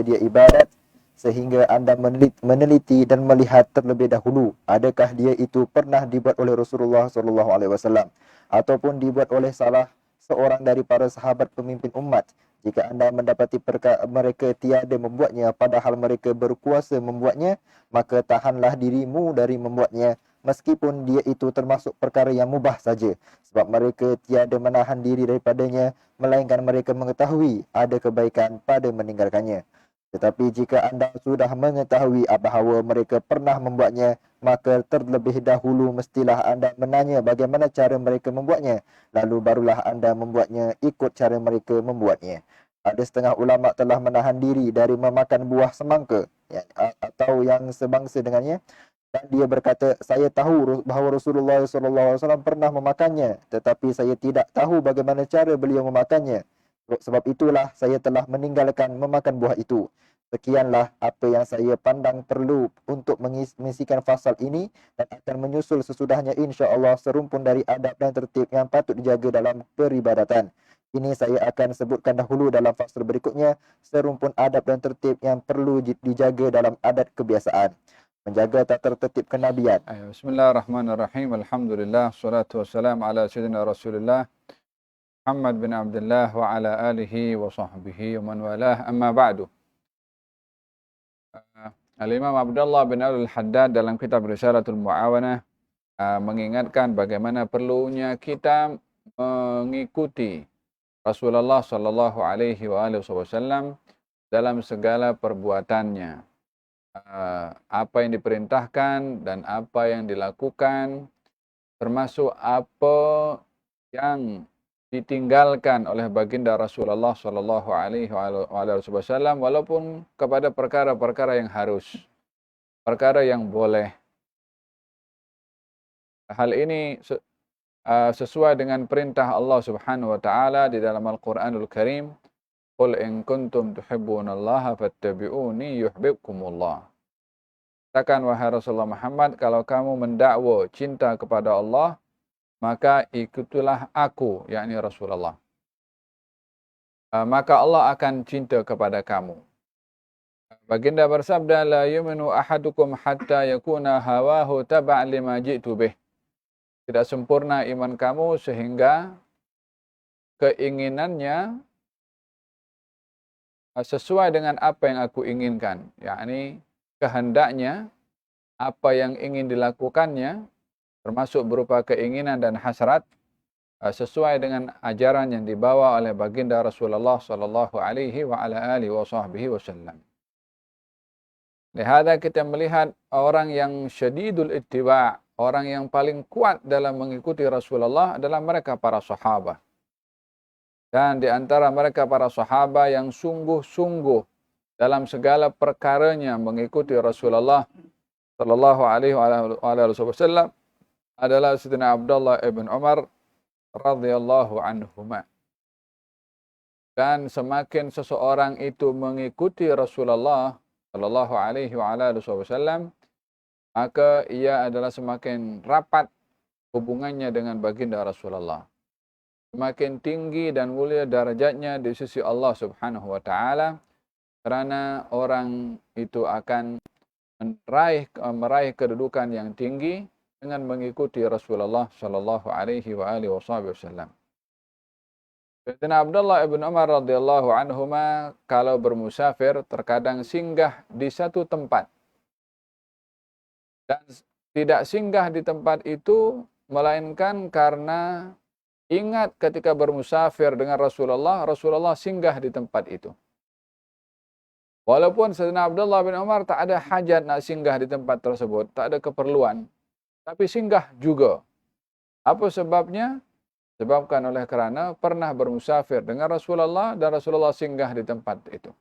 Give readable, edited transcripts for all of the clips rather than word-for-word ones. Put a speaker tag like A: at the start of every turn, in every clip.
A: dia ibadat, sehingga anda meneliti dan melihat terlebih dahulu adakah dia itu pernah dibuat oleh Rasulullah SAW ataupun dibuat oleh salah seorang dari para sahabat pemimpin umat. Jika anda mendapati mereka tiada membuatnya padahal mereka berkuasa membuatnya, maka tahanlah dirimu dari membuatnya, meskipun dia itu termasuk perkara yang mubah saja, sebab mereka tiada menahan diri daripadanya, melainkan mereka mengetahui ada kebaikan pada meninggalkannya. Tetapi jika anda sudah mengetahui bahawa mereka pernah membuatnya, maka terlebih dahulu mestilah anda menanya bagaimana cara mereka membuatnya, lalu barulah anda membuatnya ikut cara mereka membuatnya. Ada setengah ulama telah menahan diri dari memakan buah semangka atau yang sebangsa dengannya, dan dia berkata, saya tahu bahawa Rasulullah SAW pernah memakannya, tetapi saya tidak tahu bagaimana cara beliau memakannya. Sebab itulah saya telah meninggalkan memakan buah itu. Sekianlah apa yang saya pandang perlu untuk mengisikan fasal ini, dan akan menyusul sesudahnya insya-Allah serumpun dari adab dan tertib yang patut dijaga dalam peribadatan. Ini saya akan sebutkan dahulu dalam fasal berikutnya, serumpun adab dan tertib yang perlu dijaga dalam adat kebiasaan. Menjaga tata tertib kenabian.
B: Bismillahirrahmanirrahim. Alhamdulillah, salatu wassalam ala sayyidina Rasulillah Muhammad bin Abdullah wa ala alihi wa sahbihi wa man walah, amma ba'du. Al-Imam Abdullah bin Al-Haddad dalam kitab Risalatul Mu'awanah mengingatkan bagaimana perlunya kita mengikuti Rasulullah sallallahu alaihi wasallam dalam segala perbuatannya. Apa yang diperintahkan dan apa yang dilakukan, termasuk apa yang ditinggalkan oleh baginda Rasulullah sallallahu alaihi wasallam, walaupun kepada perkara-perkara yang harus, perkara yang boleh. Hal ini sesuai dengan perintah Allah Subhanahu wa taala di dalam Al-Qur'anul Karim, "Qul in kuntum tuhibbunallaha fattabi'uni yuhibbukumullah." Katakan wahai Rasulullah Muhammad, kalau kamu mendakwa cinta kepada Allah, maka ikutilah aku, yakni Rasulullah. Maka Allah akan cinta kepada kamu. Baginda bersabda, la yu'minu ahadukum hatta yakuna hawahu taba'an lima ji'tu bih. Tidak sempurna iman kamu sehingga keinginannya sesuai dengan apa yang aku inginkan. Yakni kehendaknya, apa yang ingin dilakukannya, termasuk berupa keinginan dan hasrat, sesuai dengan ajaran yang dibawa oleh baginda Rasulullah sallallahu alaihi wa ala alihi wasallam. Lihat kita melihat orang yang syadidul ittiba', orang yang paling kuat dalam mengikuti Rasulullah adalah mereka para sahabat. Dan di antara mereka para sahabat yang sungguh-sungguh dalam segala perkaranya mengikuti Rasulullah sallallahu alaihi wasallam adalah Sayyidina Abdullah ibn Umar radhiyallahu anhuma. Dan semakin seseorang itu mengikuti Rasulullah sallallahu alaihi wasallam, maka ia adalah semakin rapat hubungannya dengan baginda Rasulullah. Semakin tinggi dan mulia darajatnya di sisi Allah Subhanahu wa taala, karena orang itu akan meraih kedudukan yang tinggi dengan mengikuti Rasulullah sallallahu alaihi wasallam. Sayyidina Abdullah ibn Umar radhiyallahu anhuma kalau bermusafir terkadang singgah di satu tempat. Dan tidak singgah di tempat itu melainkan karena ingat ketika bermusafir dengan Rasulullah, Rasulullah singgah di tempat itu. Walaupun Sayyidina Abdullah bin Umar tak ada hajat nak singgah di tempat tersebut, tak ada keperluan, tapi singgah juga. Apa sebabnya? Sebabkan oleh kerana pernah bermusafir dengan Rasulullah dan Rasulullah singgah di tempat itu.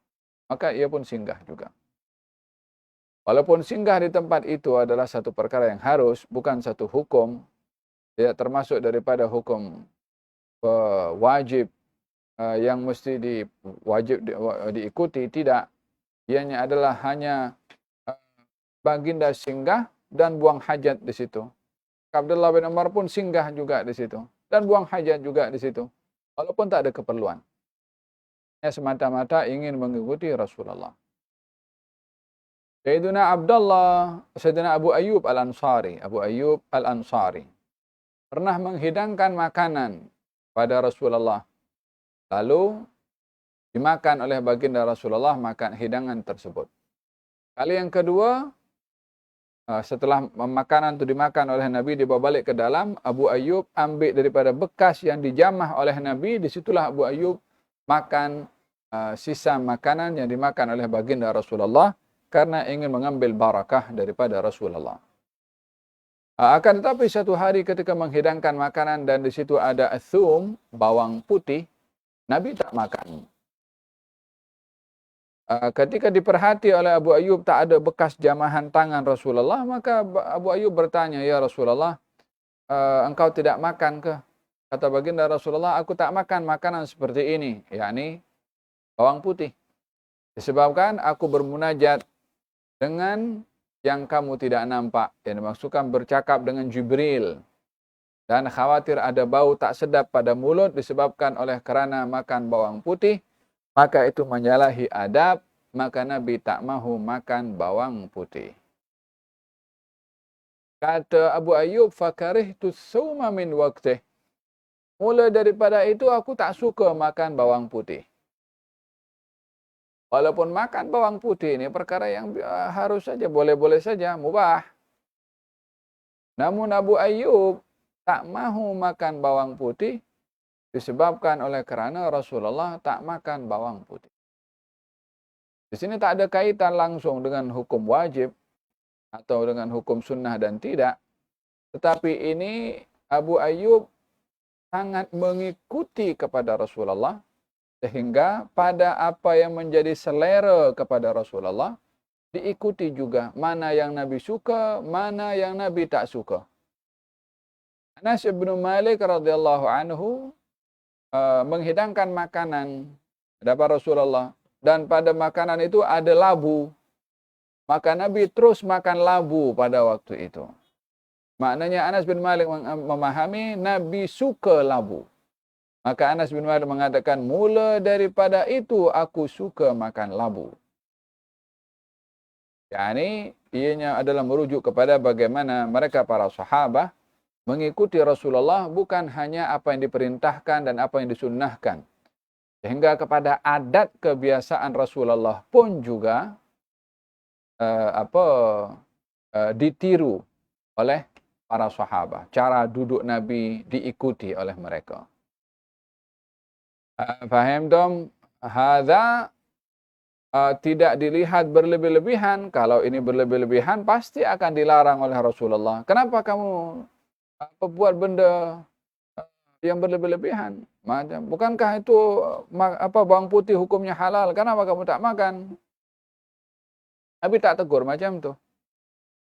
B: Maka ia pun singgah juga. Walaupun singgah di tempat itu adalah satu perkara yang harus, bukan satu hukum, tidak termasuk daripada hukum wajib yang mesti diikuti, tidak. Ianya adalah hanya baginda singgah dan buang hajat di situ. Abdullah bin Umar pun singgah juga di situ dan buang hajat juga di situ, walaupun tak ada keperluan. Semata-mata ingin mengikuti Rasulullah. Sayyidina Abu Ayyub Al-Ansari pernah menghidangkan makanan pada Rasulullah. Lalu dimakan oleh baginda Rasulullah makan hidangan tersebut. Kali yang kedua, setelah makanan itu dimakan oleh Nabi, dibawa balik ke dalam, Abu Ayyub ambil daripada bekas yang dijamah oleh Nabi, disitulah Abu Ayyub makan sisa makanan yang dimakan oleh baginda Rasulullah karena ingin mengambil barakah daripada Rasulullah. Akan tetapi satu hari ketika menghidangkan makanan dan di situ ada thum, bawang putih, Nabi tak makan. Ketika diperhati oleh Abu Ayyub tak ada bekas jamahan tangan Rasulullah, maka Abu Ayyub bertanya, "Ya Rasulullah, engkau tidak makan ke?" Kata baginda Rasulullah, "Aku tak makan makanan seperti ini," yakni bawang putih. Disebabkan aku bermunajat dengan yang kamu tidak nampak. Yang dimaksudkan bercakap dengan Jibril. Dan khawatir ada bau tak sedap pada mulut disebabkan oleh kerana makan bawang putih. Maka itu menyalahi adab, maka Nabi tak mahu makan bawang putih. Kata Abu Ayyub, "Fakarihtu sawma min waqtih." Mula daripada itu aku tak suka makan bawang putih. Walaupun makan bawang putih ini perkara yang harus saja, boleh-boleh saja, mubah. Namun Abu Ayyub tak mahu makan bawang putih disebabkan oleh kerana Rasulullah tak makan bawang putih. Di sini tak ada kaitan langsung dengan hukum wajib atau dengan hukum sunnah dan tidak. Tetapi ini Abu Ayyub sangat mengikuti kepada Rasulullah sehingga pada apa yang menjadi selera kepada Rasulullah diikuti juga. Mana yang Nabi suka, mana yang Nabi tak suka. Anas bin Malik radhiyallahu anhu menghidangkan makanan kepada Rasulullah dan pada makanan itu ada labu, maka Nabi terus makan labu pada waktu itu. Maknanya Anas bin Malik memahami Nabi suka labu. Maka Anas bin Malik mengatakan, mula daripada itu aku suka makan labu. Yani ianya adalah merujuk kepada bagaimana mereka para sahabat mengikuti Rasulullah bukan hanya apa yang diperintahkan dan apa yang disunnahkan. Sehingga kepada adat kebiasaan Rasulullah pun juga ditiru oleh para sahabat. Cara duduk Nabi diikuti oleh mereka. Faham dong? Hadza tidak dilihat berlebih-lebihan. Kalau ini berlebih-lebihan pasti akan dilarang oleh Rasulullah. Kenapa kamu buat benda yang berlebih-lebihan? Bukankah itu bawang putih hukumnya halal? Kenapa kamu tak makan? Nabi tak tegur macam tu.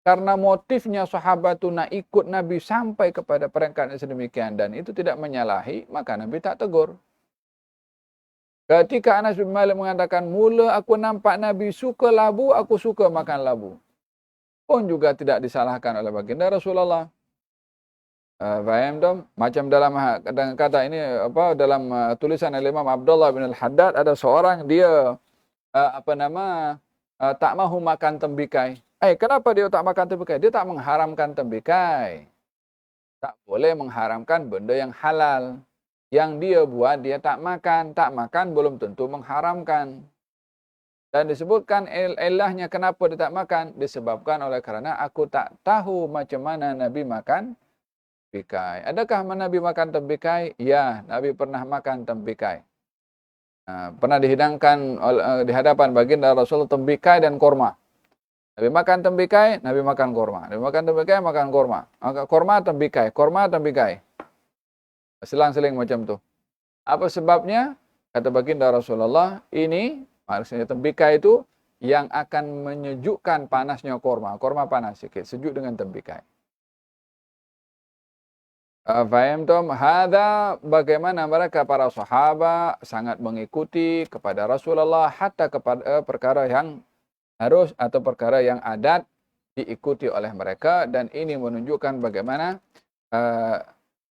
B: Karena motifnya sahabat itu nak ikut Nabi sampai kepada peringkat yang sedemikian dan itu tidak menyalahi, maka Nabi tak tegur. Ketika Anas bin Malik mengatakan, mula aku nampak Nabi suka labu, aku suka makan labu. Pun juga tidak disalahkan oleh baginda Rasulullah. Faham dong? Macam dalam kata ini dalam tulisan Imam Abdullah bin Al-Haddad ada seorang dia tak mahu makan tembikai. Kenapa dia tak makan tembikai? Dia tak mengharamkan tembikai. Tak boleh mengharamkan benda yang halal. Yang dia buat dia tak makan. Tak makan belum tentu mengharamkan. Dan disebutkan ilahnya kenapa dia tak makan disebabkan oleh kerana aku tak tahu macam mana Nabi makan tembikai. Adakah Nabi makan tembikai? Ya, Nabi pernah makan tembikai. Pernah dihidangkan di hadapan baginda Rasul tembikai dan korma. Nabi makan tembikai, Nabi makan korma. Nabi makan tembikai, makan korma. Korma tembikai. Selang-seling macam tu. Apa sebabnya? Kata baginda Rasulullah, ini maksudnya tembikai itu yang akan menyejukkan panasnya korma. Korma panas sikit, sejuk dengan tembikai. Faham tom? Hadza bagaimana mereka para sahabat sangat mengikuti kepada Rasulullah hatta kepada perkara yang harus atau perkara yang adat diikuti oleh mereka dan ini menunjukkan bagaimana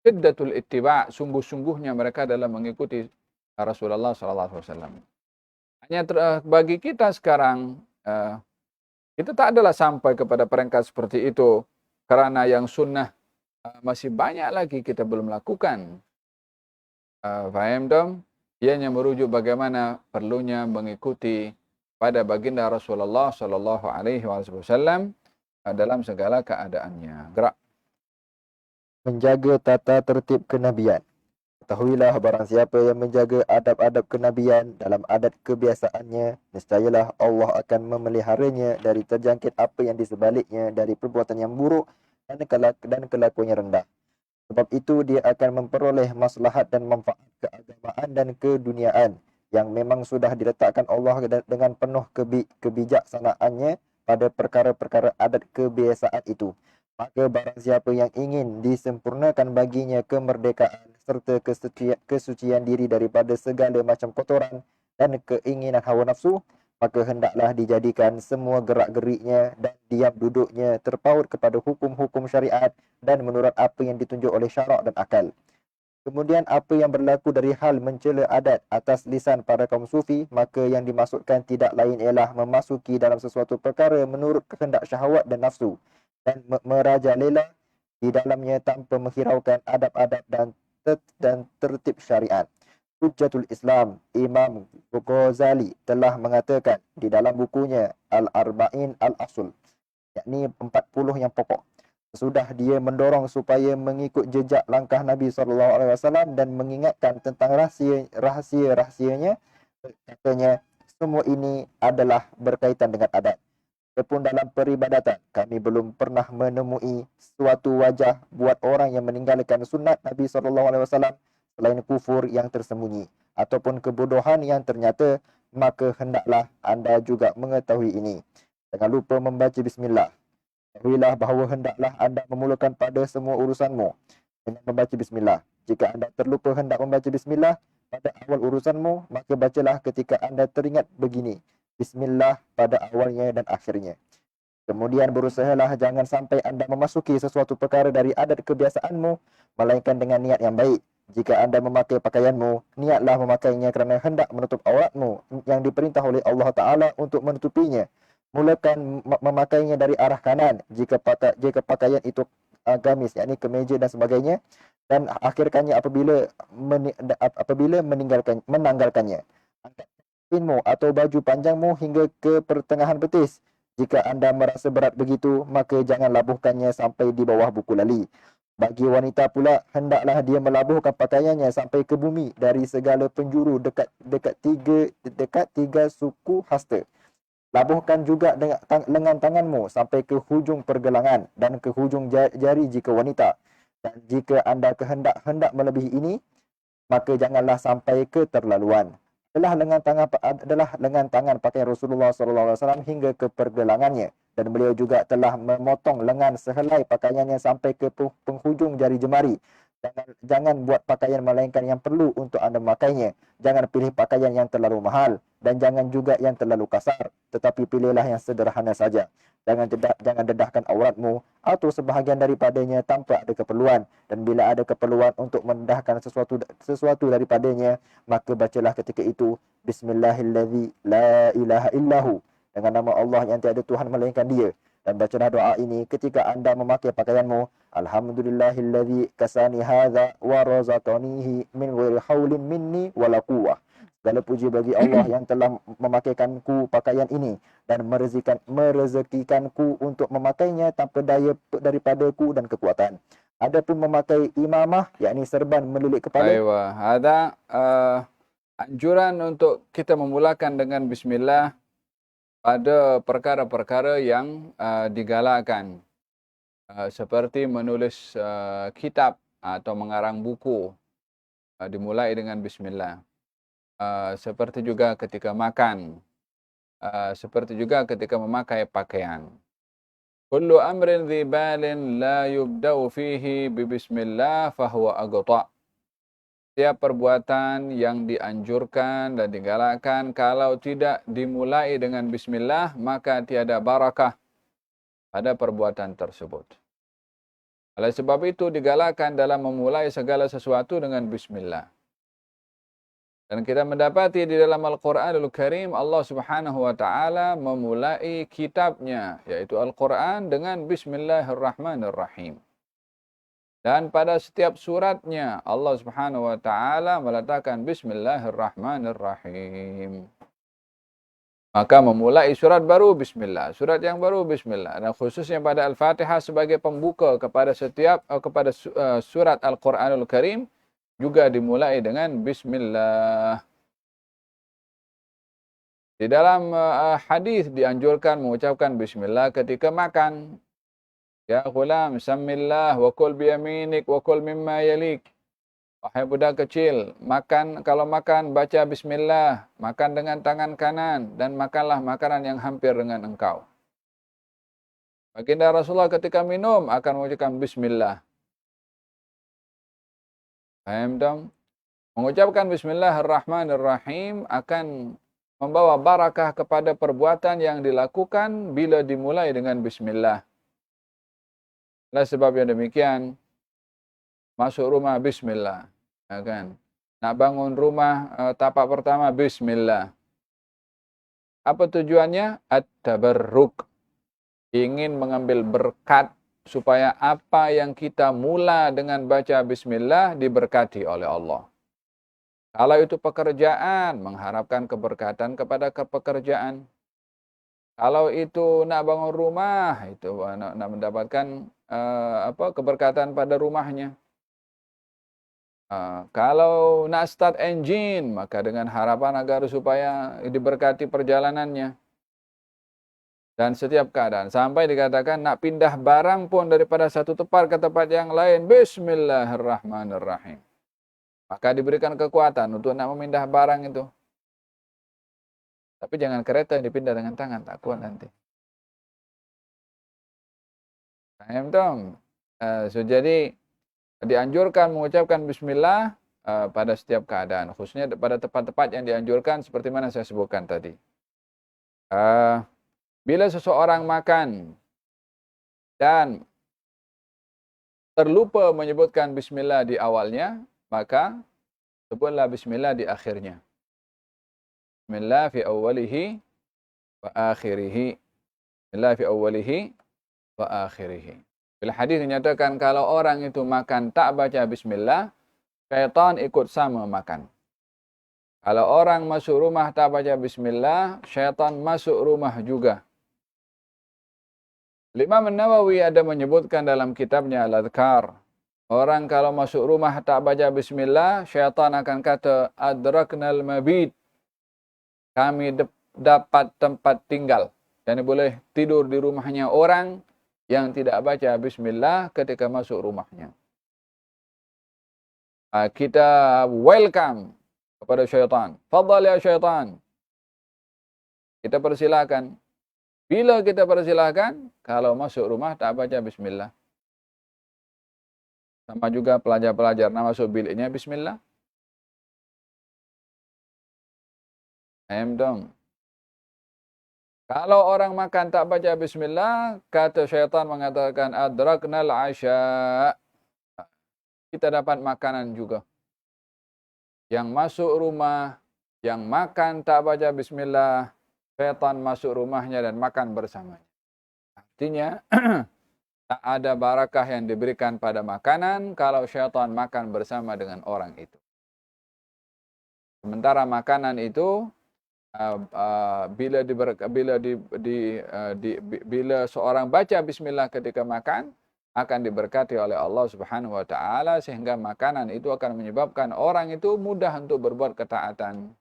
B: shiddatul ittiba' sungguh-sungguhnya mereka dalam mengikuti Rasulullah sallallahu alaihi wasallam. Hanya bagi kita sekarang Kita tak adalah sampai kepada peringkat seperti itu, karena yang sunnah masih banyak lagi kita belum lakukan. Faham dong? Ianya merujuk bagaimana perlunya mengikuti pada baginda Rasulullah Shallallahu Alaihi Wasallam dalam segala keadaannya. Gerak.
A: Menjaga tata tertib kenabian. Ketahuilah barang siapa yang menjaga adab-adab kenabian dalam adat kebiasaannya, nescayalah Allah akan memeliharanya dari terjangkit apa yang di sebaliknya dari perbuatan yang buruk dan kelakuan yang rendah. Sebab itu dia akan memperoleh maslahat dan manfaat keagamaan dan keduniaan yang memang sudah diletakkan Allah dengan penuh kebijaksanaannya pada perkara-perkara adat kebiasaan itu. Maka barang siapa yang ingin disempurnakan baginya kemerdekaan serta kesucian diri daripada segala macam kotoran dan keinginan hawa nafsu, maka hendaklah dijadikan semua gerak-geriknya dan diam duduknya terpaut kepada hukum-hukum syariat dan menurut apa yang ditunjuk oleh syarak dan akal. Kemudian apa yang berlaku dari hal mencela adat atas lisan para kaum sufi, maka yang dimaksudkan tidak lain ialah memasuki dalam sesuatu perkara menurut kehendak syahwat dan nafsu dan merajalela di dalamnya tanpa menghiraukan adab-adab dan tertib syariat. Hujjatul Islam Imam Ghazali telah mengatakan di dalam bukunya Al-Arba'in Al-Asul, yakni 40 yang pokok, sesudah dia mendorong supaya mengikut jejak langkah Nabi SAW dan mengingatkan tentang rahsia-rahsianya, katanya, semua ini adalah berkaitan dengan adat. Walaupun dalam peribadatan, kami belum pernah menemui suatu wajah buat orang yang meninggalkan sunat Nabi SAW selain kufur yang tersembunyi ataupun kebodohan yang ternyata, maka hendaklah anda juga mengetahui ini. Jangan lupa membaca bismillah. Ketahuilah bahawa hendaklah anda memulakan pada semua urusanmu dengan membaca bismillah. Jika anda terlupa hendak membaca bismillah pada awal urusanmu, maka bacalah ketika anda teringat begini, bismillah pada awalnya dan akhirnya. Kemudian berusahalah jangan sampai anda memasuki sesuatu perkara dari adat kebiasaanmu, melainkan dengan niat yang baik. Jika anda memakai pakaianmu, niatlah memakainya kerana hendak menutup auratmu yang diperintah oleh Allah Ta'ala untuk menutupinya. Mulakan memakainya dari arah kanan jika pakaian itu gamis, yakni kemeja dan sebagainya, dan akhirkannya apabila menanggalkannya. Angkat kainmu atau baju panjangmu hingga ke pertengahan betis. Jika anda merasa berat begitu, maka jangan labuhkannya sampai di bawah buku lali. Bagi wanita pula, hendaklah dia melabuhkan pakaiannya sampai ke bumi dari segala penjuru dekat tiga suku hasta. Labuhkan juga dengan lengan tanganmu sampai ke hujung pergelangan dan ke hujung jari jika wanita. Dan jika anda hendak melebihi ini, maka janganlah sampai keterlaluan. Adalah lengan tangan pakaian Rasulullah SAW hingga ke pergelangannya, dan beliau juga telah memotong lengan sehelai pakaiannya sampai ke penghujung jari jemari. Jangan buat pakaian melainkan yang perlu untuk anda memakainya. Jangan pilih pakaian yang terlalu mahal dan jangan juga yang terlalu kasar, tetapi pilihlah yang sederhana saja. Jangan dedahkan auratmu atau sebahagian daripadanya tanpa ada keperluan, dan bila ada keperluan untuk mendedahkan sesuatu daripadanya, maka bacalah ketika itu Bismillahilladzi la ilaha illahu, dengan nama Allah yang tiada Tuhan melainkan Dia, dan bacalah doa ini ketika anda memakai pakaianmu. Alhamdulillahilladzi kasani hadza wa razaqanihi min ghairi haulin minni wala quwwah. Segala puji bagi Allah yang telah memakaikanku pakaian ini dan merezekikanku untuk memakainya tanpa daya daripadaku dan kekuatan. Adapun memakai imamah, yakni serban melilit kepala.
B: Aywa, ada anjuran untuk kita memulakan dengan bismillah pada perkara-perkara yang digalakkan. Seperti menulis kitab atau mengarang buku, dimulai dengan bismillah. Seperti juga ketika makan, seperti juga ketika memakai pakaian. Kullu amrin dhi balin la yubda'u fihi bi bismillah fahuwa aghta'. Setiap perbuatan yang dianjurkan dan digalakkan kalau tidak dimulai dengan bismillah, maka tiada barakah pada perbuatan tersebut. Oleh sebab itu digalakkan dalam memulai segala sesuatu dengan bismillah. Dan kita mendapati di dalam Al-Quranul Karim Allah Subhanahu wa taala memulai kitabnya yaitu Al-Quran dengan Bismillahirrahmanirrahim. Dan pada setiap suratnya Allah Subhanahu wa taala meletakkan Bismillahirrahmanirrahim. Maka memulai surat baru bismillah, surat yang baru bismillah. Dan khususnya pada Al-Fatihah sebagai pembuka kepada surat Al-Quranul Karim juga dimulai dengan bismillah. Di dalam hadis dianjurkan mengucapkan bismillah ketika makan. Ya ghulam, samillah wa kul biyaminik wa kul mimma yalik. Wahai budak kecil, kalau makan baca bismillah, makan dengan tangan kanan dan makanlah makanan yang hampir dengan engkau. Baginda Rasulullah ketika minum akan mengucapkan bismillah. Paham dong? Mengucapkan Bismillahirrahmanirrahim akan membawa barakah kepada perbuatan yang dilakukan bila dimulai dengan bismillah. Oleh sebab yang demikian, masuk rumah bismillah. Ya kan? Nak bangun rumah tapak pertama bismillah. Apa tujuannya? At-tabarruk. Ingin mengambil berkat supaya apa yang kita mula dengan baca bismillah diberkati oleh Allah. Kalau itu pekerjaan, mengharapkan keberkatan kepada pekerjaan. Kalau itu nak bangun rumah, itu nak mendapatkan keberkatan pada rumahnya. Kalau nak start engine, maka dengan harapan agar supaya diberkati perjalanannya. Dan setiap keadaan. Sampai dikatakan nak pindah barang pun daripada satu tempat ke tempat yang lain. Bismillahirrahmanirrahim. Maka diberikan kekuatan untuk nak memindah barang itu. Tapi jangan kereta yang dipindah dengan tangan. Tak kuat nanti. Paham dong? Jadi dianjurkan mengucapkan bismillah pada setiap keadaan. Khususnya pada tempat-tempat yang dianjurkan seperti mana saya sebutkan tadi. Bila seseorang makan dan terlupa menyebutkan bismillah di awalnya, maka sebutlah bismillah di akhirnya. Bismillah fi awwalihi wa akhirihi. Bismillah fi awwalihi wa akhirihi. Bila hadis dinyatakan kalau orang itu makan tak baca bismillah, syaitan ikut sama makan. Kalau orang masuk rumah tak baca bismillah, syaitan masuk rumah juga. Imam Nawawi ada menyebutkan dalam kitabnya Al-Adhkar. Orang kalau masuk rumah tak baca bismillah, syaitan akan kata, adraknal mabit. Kami dapat tempat tinggal. Dan boleh tidur di rumahnya orang yang tidak baca bismillah ketika masuk rumahnya. Kita welcome kepada syaitan. Fadhal ya syaitan. Kita persilakan. Bila kita persilahkan, kalau masuk rumah tak baca bismillah. Sama juga pelajar-pelajar nak masuk biliknya bismillah. Dong. Kalau orang makan tak baca bismillah, kata syaitan mengatakan adraknal asya. Kita dapat makanan juga. Yang masuk rumah, yang makan tak baca bismillah, syaitan masuk rumahnya dan makan bersamanya. Artinya, tak ada barakah yang diberikan pada makanan kalau syaitan makan bersama dengan orang itu. Sementara makanan itu, bila seorang baca bismillah ketika makan, akan diberkati oleh Allah Subhanahu wa taala sehingga makanan itu akan menyebabkan orang itu mudah untuk berbuat ketaatan.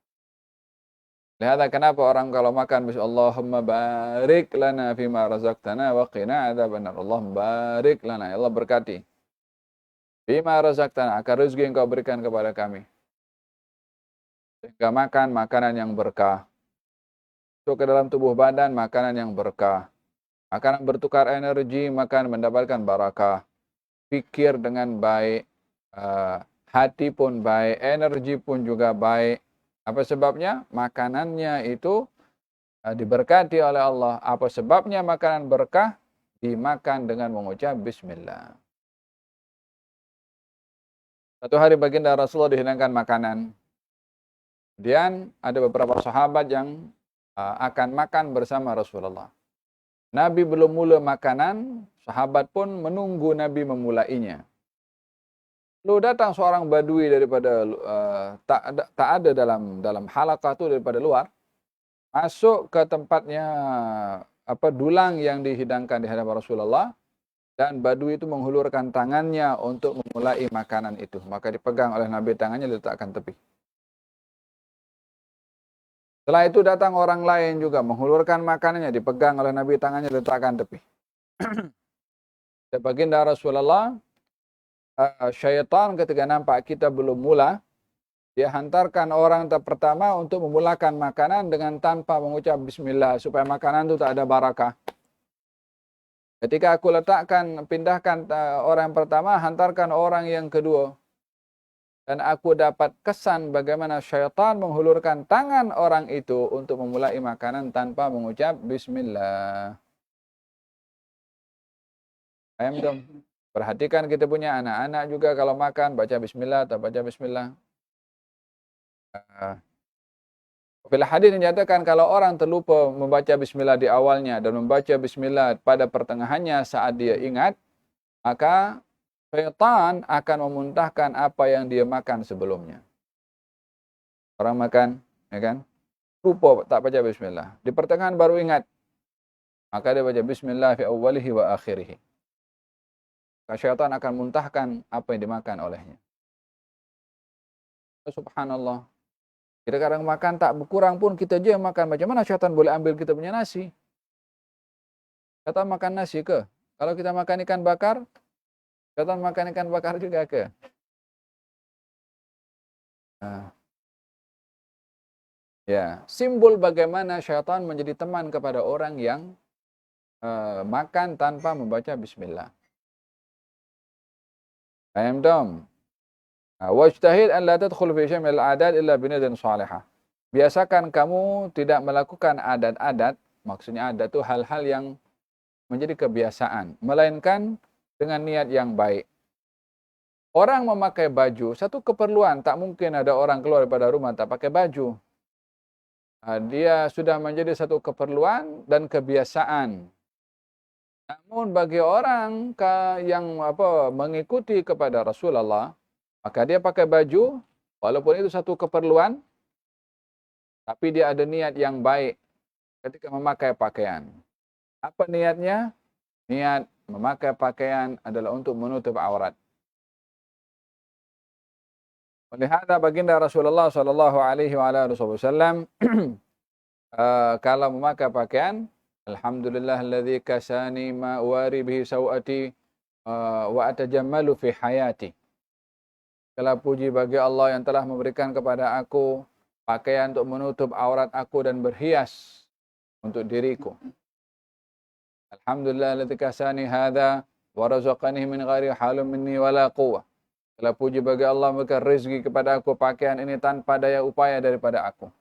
B: Lihat kenapa orang kalau makan Allahumma barik lana fima razaqtana wa qina adzabannar. Allahumma barik lana, ya Allah berkati. Fima razaqtana, akan rezeki Engkau berikan kepada kami. Sehingga makan makanan yang berkah. Masuk ke dalam tubuh badan makanan yang berkah. Makanan bertukar energi, makan mendapatkan barakah. Pikir dengan baik, hati pun baik, energi pun juga baik. Apa sebabnya? Makanannya itu diberkati oleh Allah. Apa sebabnya makanan berkah? Dimakan dengan mengucap bismillah. Satu hari baginda Rasulullah dihidangkan makanan. Kemudian ada beberapa sahabat yang akan makan bersama Rasulullah. Nabi belum mula makanan, sahabat pun menunggu Nabi memulainya. Lalu datang seorang badui daripada tak ada dalam halaqah itu daripada luar, masuk ke tempatnya dulang yang dihidangkan di hadapan Rasulullah, dan badui itu menghulurkan tangannya untuk memulai makanan itu. Maka dipegang oleh Nabi tangannya, diletakkan tepi. Setelah itu datang orang lain juga menghulurkan makanannya, dipegang oleh Nabi tangannya, diletakkan tepi. Baginda Rasulullah, syaitan ketika nampak kita belum mula, dia hantarkan orang pertama untuk memulakan makanan dengan tanpa mengucap bismillah, supaya makanan itu tak ada barakah. Ketika aku pindahkan orang yang pertama, hantarkan orang yang kedua. Dan aku dapat kesan bagaimana syaitan menghulurkan tangan orang itu untuk memulai makanan tanpa mengucap bismillah. Paham dong? Perhatikan kita punya anak-anak juga kalau makan baca bismillah atau baca bismillah. Bila hadis dinyatakan kalau orang terlupa membaca bismillah di awalnya dan membaca bismillah pada pertengahannya saat dia ingat, maka syaitan akan memuntahkan apa yang dia makan sebelumnya. Orang makan, ya kan? Lupa tak baca bismillah. Di pertengahan baru ingat. Maka dia baca bismillah fi awwalihi wa akhirih. Maka syaitan akan muntahkan apa yang dimakan olehnya. Subhanallah. Kita kadang makan tak berkurang pun kita je yang makan. Macam mana syaitan boleh ambil kita punya nasi? Syaitan makan nasi ke? Kalau kita makan ikan bakar, syaitan makan ikan bakar juga ke? Ya, simbol bagaimana syaitan menjadi teman kepada orang yang makan tanpa membaca bismillah. Paham dong? Wajtahid an la tadkhul fi syai' min al-'adat illa bi niyatin salihah. Biasakan kamu tidak melakukan adat-adat, maksudnya adat itu hal-hal yang menjadi kebiasaan, melainkan dengan niat yang baik. Orang memakai baju, satu keperluan, tak mungkin ada orang keluar daripada rumah tak pakai baju. Dia sudah menjadi satu keperluan dan kebiasaan. Namun bagi orang yang mengikuti kepada Rasulullah, maka dia pakai baju, walaupun itu satu keperluan, tapi dia ada niat yang baik ketika memakai pakaian. Apa niatnya? Niat memakai pakaian adalah untuk menutup aurat. Olehada baginda Rasulullah sallallahu alaihi wasallam kalau memakai pakaian, alhamdulillahilladzi kasani ma wari bihi sawati wa atajammalu fi hayati. Segala puji bagi Allah yang telah memberikan kepada aku pakaian untuk menutup aurat aku dan berhias untuk diriku. Alhamdulillahilladzi kasani hadza wa razaqani min ghairi halin minni wala quwwah. Segala puji bagi Allah memberikan rezeki kepada aku pakaian ini tanpa daya upaya daripada aku.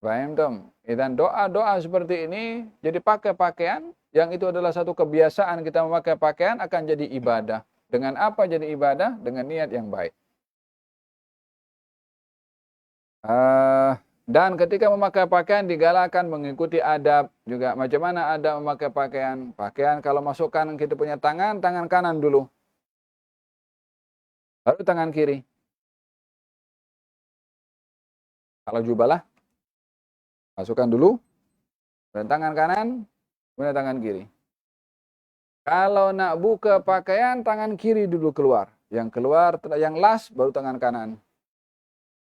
B: Paham dong? Dan doa-doa seperti ini jadi pakai pakaian yang itu adalah satu kebiasaan kita memakai pakaian akan jadi ibadah. Dengan apa jadi ibadah? Dengan niat yang baik. Dan ketika memakai pakaian digalakkan mengikuti adab juga. Macam mana adab memakai pakaian? Pakaian kalau masukkan kita punya tangan kanan dulu. Baru tangan kiri. Kalau jubah lah, masukkan dulu, dan tangan kanan, kemudian tangan kiri. Kalau nak buka pakaian, tangan kiri dulu keluar. Yang keluar, yang last, baru tangan kanan.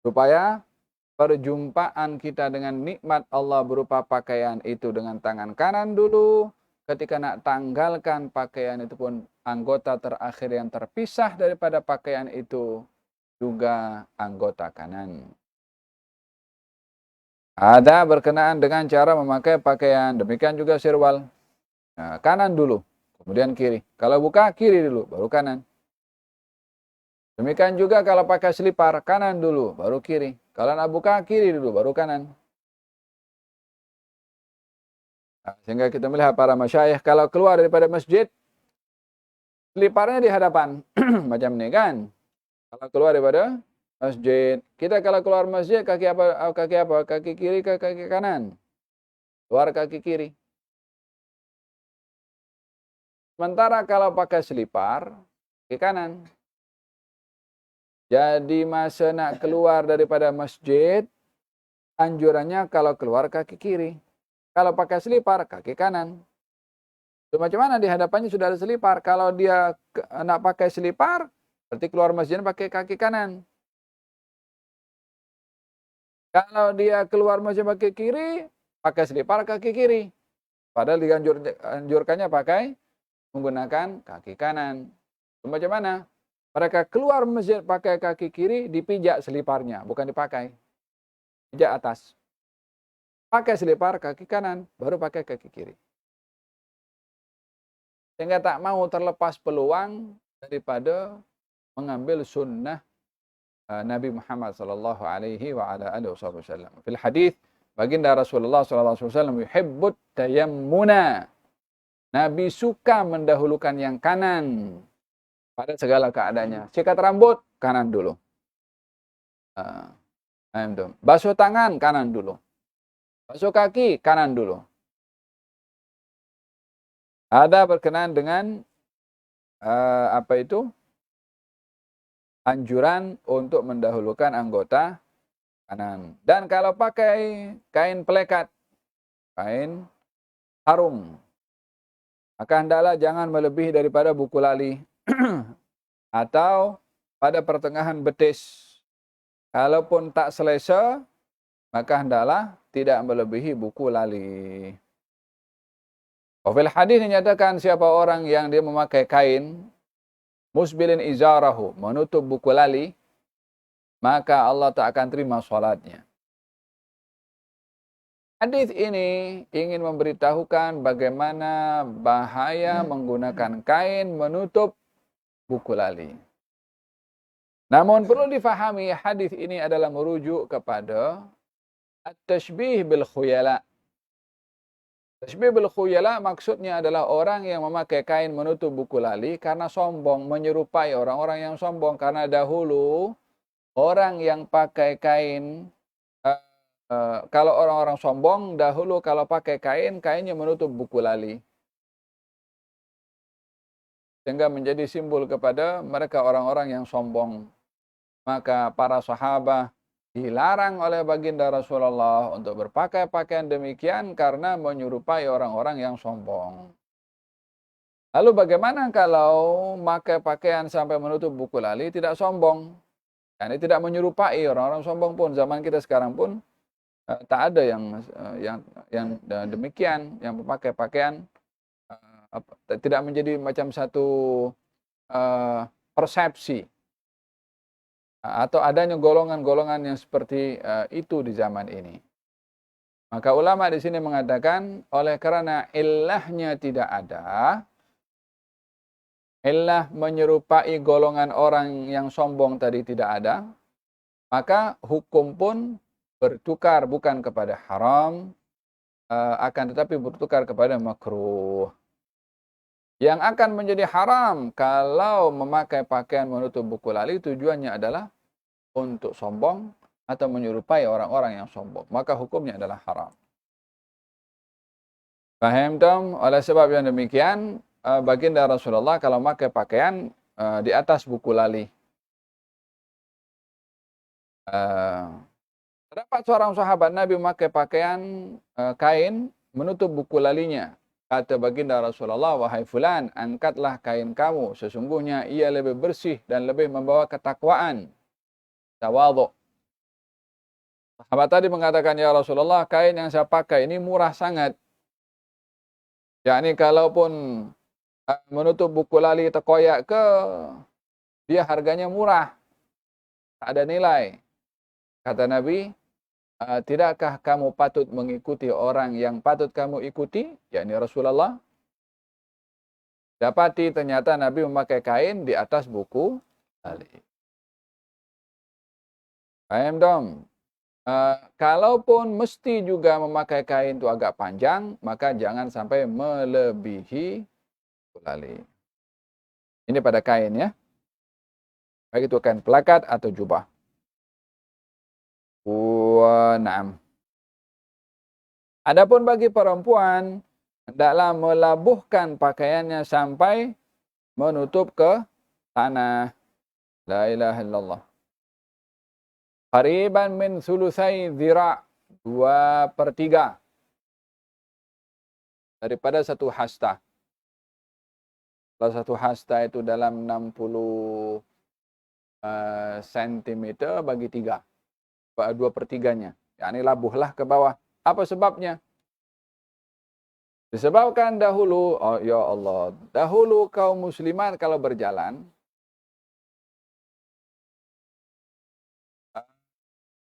B: Supaya perjumpaan kita dengan nikmat Allah berupa pakaian itu dengan tangan kanan dulu. Ketika nak tanggalkan pakaian itu pun anggota terakhir yang terpisah daripada pakaian itu juga anggota kanan. Ada berkenaan dengan cara memakai pakaian. Demikian juga sirwal. Nah, kanan dulu, kemudian kiri. Kalau buka, kiri dulu, baru kanan. Demikian juga kalau pakai selipar, kanan dulu, baru kiri. Kalau nak buka, kiri dulu, baru kanan. Nah, sehingga kita melihat para masyayikh, kalau keluar daripada masjid, seliparnya di hadapan. Macam ini kan. Kalau keluar daripada masjid. Kita kalau keluar masjid kaki apa? Kaki apa? Kaki kiri ke kaki kanan? Keluar kaki kiri. Sementara kalau pakai selipar, kaki kanan. Jadi masa nak keluar daripada masjid, anjurannya kalau keluar kaki kiri. Kalau pakai selipar, kaki kanan. So, macam mana di hadapannya sudah ada selipar? Kalau dia nak pakai selipar, berarti keluar masjid pakai kaki kanan. Kalau dia keluar masjid pakai kiri, pakai selipar kaki kiri. Padahal dianjurkannya pakai menggunakan kaki kanan. So, macam mana? Mereka keluar masjid pakai kaki kiri, dipijak seliparnya, bukan dipakai. Pijak atas. Pakai selipar kaki kanan, baru pakai kaki kiri. Sehingga tak mau terlepas peluang daripada mengambil sunnah Nabi Muhammad sallallahu alaihi wa ala alihi wasallam. Fil hadis, baginda Rasulullah sallallahu alaihi wasallam yuhibbut tayammuna. Nabi suka mendahulukan yang kanan pada segala keadaannya. Sikat rambut, kanan dulu. Basuh tangan, kanan dulu. Basuh kaki, kanan dulu. Ada berkenaan dengan anjuran untuk mendahulukan anggota kanan. Dan kalau pakai kain pelekat, kain harum, maka hendaklah jangan melebihi daripada buku lali atau pada pertengahan betis. Kalaupun tak selesa, maka hendaklah tidak melebihi buku lali. Wafil hadis dinyatakan siapa orang yang dia memakai kain musbilin izarahu, menutup buku lali, maka Allah tak akan terima salatnya. Hadis ini ingin memberitahukan bagaimana bahaya menggunakan kain menutup buku lali. Namun perlu difahami hadis ini adalah merujuk kepada at-tashbih bil khuyala. Tashbih bil khuyala maksudnya adalah orang yang memakai kain menutup buku lali karena sombong, menyerupai orang-orang yang sombong. Karena dahulu orang yang pakai kain, kalau orang-orang sombong, dahulu kalau pakai kain, kainnya menutup buku lali. Sehingga menjadi simbol kepada mereka orang-orang yang sombong. Maka para sahabat dilarang oleh baginda Rasulullah untuk berpakai pakaian demikian karena menyerupai orang-orang yang sombong. Lalu bagaimana kalau pakai pakaian sampai menutup buku lali tidak sombong? Ini tidak menyerupai orang-orang sombong pun. Zaman kita sekarang pun tak ada yang demikian, yang memakai pakaian tidak menjadi macam satu persepsi. Atau adanya golongan-golongan yang seperti itu di zaman ini. Maka ulama di sini mengatakan oleh karena illahnya tidak ada, illah menyerupai golongan orang yang sombong tadi tidak ada, maka hukum pun bertukar bukan kepada haram, akan tetapi bertukar kepada makruh. Yang akan menjadi haram kalau memakai pakaian menutup buku lali tujuannya adalah untuk sombong atau menyerupai orang-orang yang sombong. Maka hukumnya adalah haram. Faham tom? Oleh sebab yang demikian, baginda Rasulullah kalau memakai pakaian di atas buku lali. Terdapat seorang sahabat Nabi memakai pakaian kain menutup buku lalinya. Kata baginda Rasulullah, wahai fulan, angkatlah kain kamu. Sesungguhnya ia lebih bersih dan lebih membawa ketakwaan. Tawadhu. Sahabat tadi mengatakan, ya Rasulullah, kain yang saya pakai ini murah sangat. Yakni kalaupun menutup buku lali terkoyak ke, dia harganya murah. Tak ada nilai. Kata Nabi, tidakkah kamu patut mengikuti orang yang patut kamu ikuti, yakni Rasulullah? Dapati ternyata Nabi memakai kain di atas buku lali. Paham dong? Kalaupun mesti juga memakai kain itu agak panjang, maka jangan sampai melebihi buku lali. Ini pada kain ya. Baik itu kain pelakat atau jubah. Na'am. Adapun bagi perempuan, hendaklah melabuhkan pakaiannya sampai menutup ke tanah. La ilaha illallah. Qariban min sulusai dhira', 2/3 daripada satu hasta. Kalau satu hasta itu dalam 60 sentimeter bagi 3, 2/3-nya. Yakni labuhlah ke bawah. Apa sebabnya? Disebabkan dahulu, oh ya Allah, dahulu kaum muslimat kalau berjalan,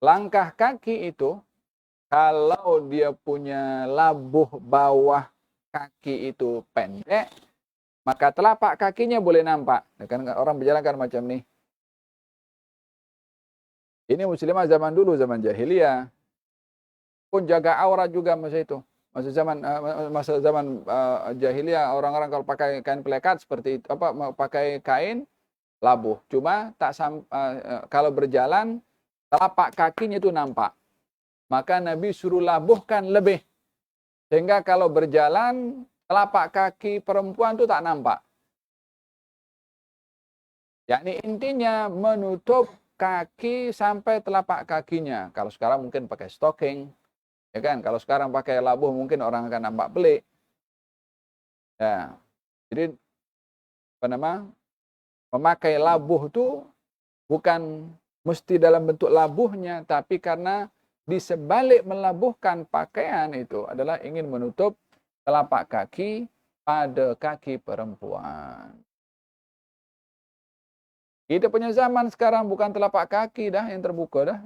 B: langkah kaki itu, kalau dia punya labuh bawah kaki itu pendek, maka telapak kakinya boleh nampak. Kan orang berjalan kan macam ni. Ini muslimah zaman dulu, zaman jahiliyah. Pun jaga aurat juga masa itu. Masa zaman jahiliyah, orang-orang kalau pakai kain pelekat seperti itu, pakai kain labuh. Cuma kalau berjalan telapak kakinya itu nampak. Maka Nabi suruh labuhkan lebih. Sehingga kalau berjalan telapak kaki perempuan itu tak nampak. Yakni intinya menutup kaki sampai telapak kakinya. Kalau sekarang mungkin pakai stocking, ya kan? Kalau sekarang pakai labuh mungkin orang akan nampak pelik. Ya. Jadi memakai labuh itu bukan mesti dalam bentuk labuhnya, tapi karena di sebalik melabuhkan pakaian itu adalah ingin menutup telapak kaki pada kaki perempuan. Kita punya zaman sekarang bukan telapak kaki dah yang terbuka dah.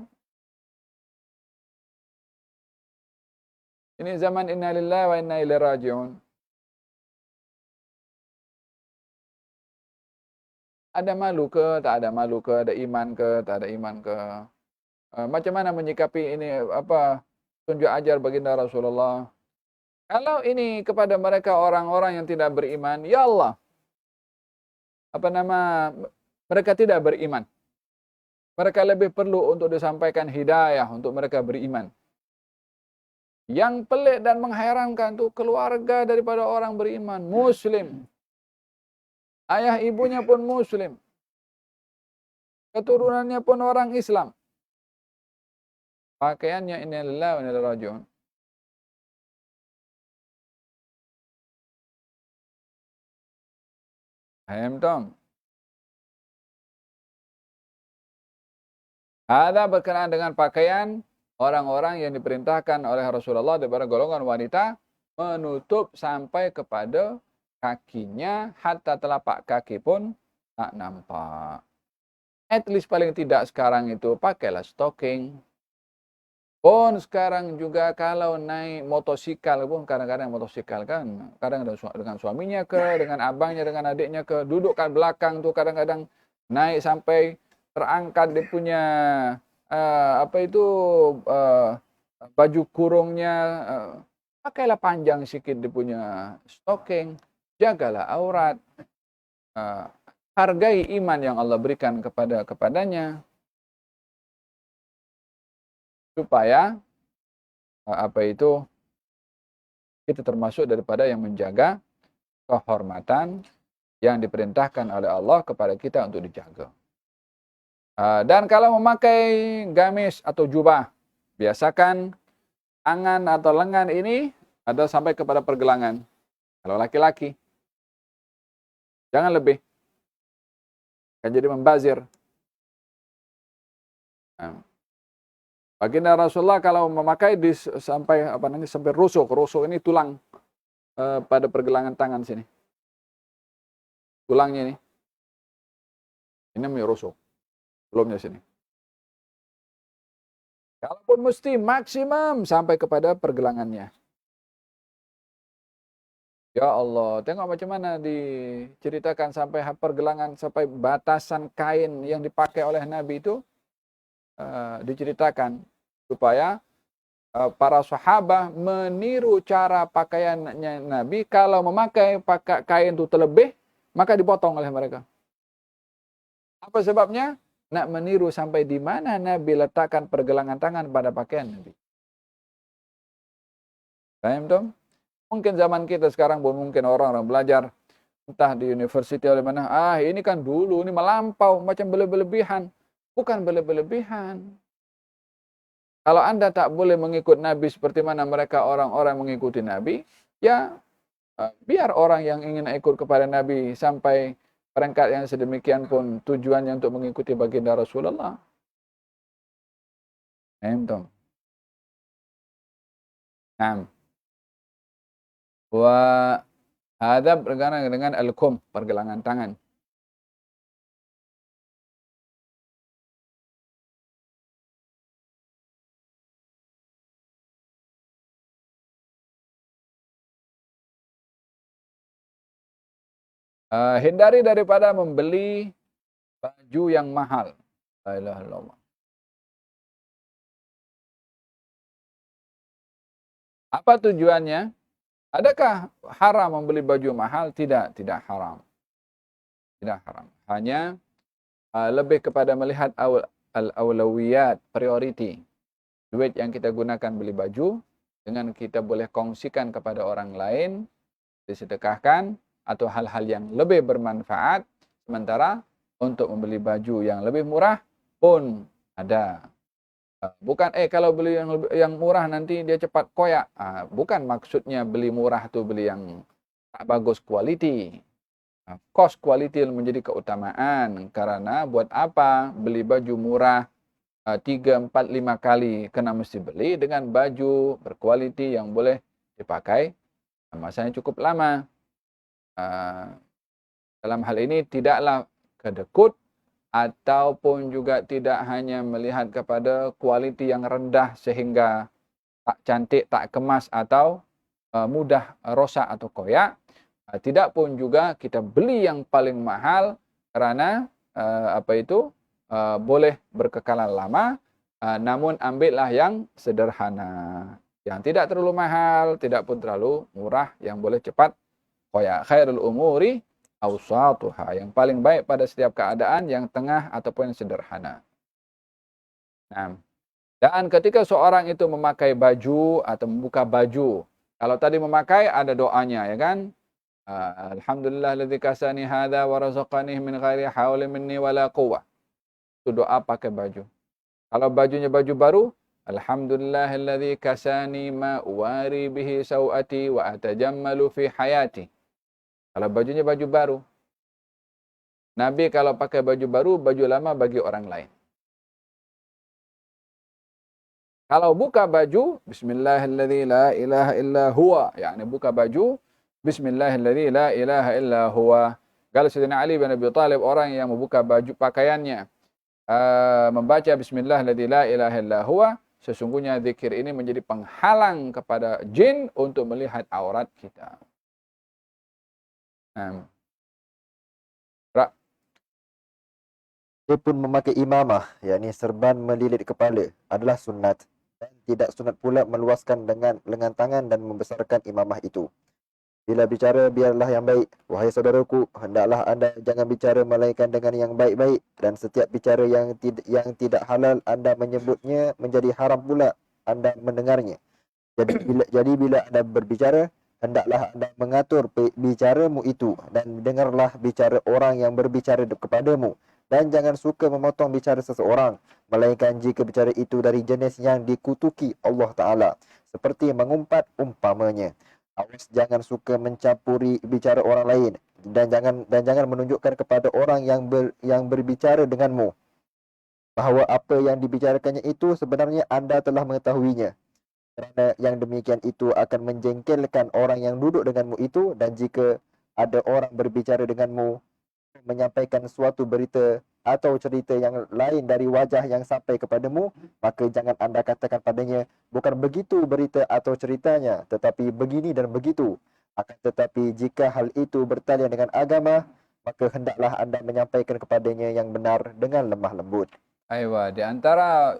B: Ini zaman inna lillahi wa inna ilaihi raji'un. Ada malu ke, tak ada malu ke, ada iman ke, tak ada iman ke. Macam mana menyikapi ini tunjuk ajar baginda Rasulullah? Kalau ini kepada mereka orang-orang yang tidak beriman, ya Allah, mereka tidak beriman. Mereka lebih perlu untuk disampaikan hidayah untuk mereka beriman. Yang pelik dan mengherankan itu keluarga daripada orang beriman, muslim. Ayah ibunya pun muslim. Keturunannya pun orang Islam. Pakaiannya inna lillahi wa inna ilaihi raji'un. Paham tak? Ada berkenaan dengan pakaian orang-orang yang diperintahkan oleh Rasulullah daripada golongan wanita menutup sampai kepada kakinya, hatta telapak kaki pun tak nampak. At least paling tidak sekarang itu pakailah stocking. Pun sekarang juga kalau naik motosikal pun kadang-kadang motosikal kan, kadang dengan suaminya ke, dengan abangnya, dengan adiknya ke, dudukkan belakang tuh kadang-kadang naik sampai terangkat dia punya baju kurungnya, pakailah panjang sikit dia punya stocking, jagalah aurat, hargai iman yang Allah berikan kepadanya, supaya kita termasuk daripada yang menjaga kehormatan yang diperintahkan oleh Allah kepada kita untuk dijaga. Dan kalau memakai gamis atau jubah, biasakan tangan atau lengan ini ada sampai kepada pergelangan. Kalau laki-laki, jangan lebih. Akan jadi membazir. Baginda Rasulullah kalau memakai sampai rusuk. Rusuk ini tulang pada pergelangan tangan sini. Tulangnya ini. Ini namanya rusuk. Belumnya sini. Kalaupun mesti maksimum sampai kepada pergelangannya. Ya Allah, tengok macam mana diceritakan sampai pergelangan, sampai batasan kain yang dipakai oleh Nabi itu diceritakan supaya para sahabat meniru cara pakaiannya Nabi. Kalau memakai kain itu terlebih, maka dipotong oleh mereka. Apa sebabnya? nak meniru sampai di mana Nabi letakkan pergelangan tangan pada pakaian Nabi. Paham dong? Mungkin zaman kita sekarang pun mungkin orang-orang belajar entah di university oleh mana, ini kan dulu, ini melampau, macam berlebihan. Bukan berlebihan. Kalau Anda tak boleh mengikut Nabi seperti mana mereka orang-orang mengikuti Nabi, ya biar orang yang ingin ikut kepada Nabi sampai peringkat yang sedemikian pun tujuannya untuk mengikuti baginda Rasulullah. Paham? Nah, wa hadza berkenaan dengan al-kum, pergelangan tangan. Hindari daripada membeli baju yang mahal. La ilaha illallah. Apa tujuannya? Adakah haram membeli baju mahal? Tidak, tidak haram. Tidak haram. Hanya lebih kepada melihat al-awlawiyat, priority. Duit yang kita gunakan beli baju, dengan kita boleh kongsikan kepada orang lain, disedekahkan, atau hal-hal yang lebih bermanfaat, sementara untuk membeli baju yang lebih murah pun ada. Bukan kalau beli yang murah nanti dia cepat koyak. Bukan maksudnya beli murah itu beli yang tak bagus quality. Cost quality menjadi keutamaan. Karena buat apa beli baju murah 3, 4, 5 kali kena mesti beli dengan baju berkualiti yang boleh dipakai masanya cukup lama. Dalam hal ini tidaklah kedekut ataupun juga tidak hanya melihat kepada kualiti yang rendah sehingga tak cantik, tak kemas atau mudah rosak atau koyak. Tidak pun juga kita beli yang paling mahal karena boleh berkekalan lama, namun ambillah yang sederhana. Yang tidak terlalu mahal, tidak pun terlalu murah, yang boleh cepat koyak. Khairul umuri awsatuha, yang paling baik pada setiap keadaan yang tengah ataupun yang sederhana. Nah, dan ketika seorang itu memakai baju atau membuka baju, kalau tadi memakai ada doanya, ya kan? Alhamdulillahilladzi kasani hadza wa razaqani min ghairi haulin minni wala quwwah. Itu doa pakai baju. Kalau bajunya baju baru, alhamdulillahilladzi kasani ma uwari bihi sawati wa atajammalu fi hayati. Kalau bajunya baju baru. Nabi kalau pakai baju baru, baju lama bagi orang lain. Kalau buka baju, bismillahilladzi la ilaha illa huwa. Yani buka baju, bismillahilladzi la ilaha illa huwa. Kalau Sayyidina Ali bin Abi Thalib, orang yang membuka baju pakaiannya, membaca bismillahilladzi la ilaha illa huwa, sesungguhnya zikir ini menjadi penghalang kepada jin untuk melihat aurat kita.
A: Dia pun memakai imamah, yakni serban melilit kepala, adalah sunat. Dan tidak sunat pula meluaskan dengan lengan tangan dan membesarkan imamah itu. Bila bicara, biarlah yang baik. Wahai saudaraku, hendaklah anda jangan bicara melainkan dengan yang baik-baik. Dan setiap bicara yang tidak halal, anda menyebutnya menjadi haram pula anda mendengarnya. Jadi bila anda berbicara, hendaklah anda mengatur bicaramu itu. Dan dengarlah bicara orang yang berbicara kepadamu. Dan jangan suka memotong bicara seseorang, melainkan jika bicara itu dari jenis yang dikutuki Allah Ta'ala, seperti mengumpat umpamanya. Awas jangan suka mencampuri bicara orang lain, dan jangan menunjukkan kepada orang yang berbicara denganmu bahawa apa yang dibicarakannya itu sebenarnya anda telah mengetahuinya. Kerana yang demikian itu akan menjengkelkan orang yang duduk denganmu itu, dan jika ada orang berbicara denganmu menyampaikan suatu berita atau cerita yang lain dari wajah yang sampai kepadamu, maka jangan anda katakan padanya, bukan begitu berita atau ceritanya, tetapi begini dan begitu. Akan tetapi jika hal itu bertalian dengan agama, maka hendaklah anda menyampaikan kepadanya yang benar dengan lemah lembut.
B: Aywa, di antara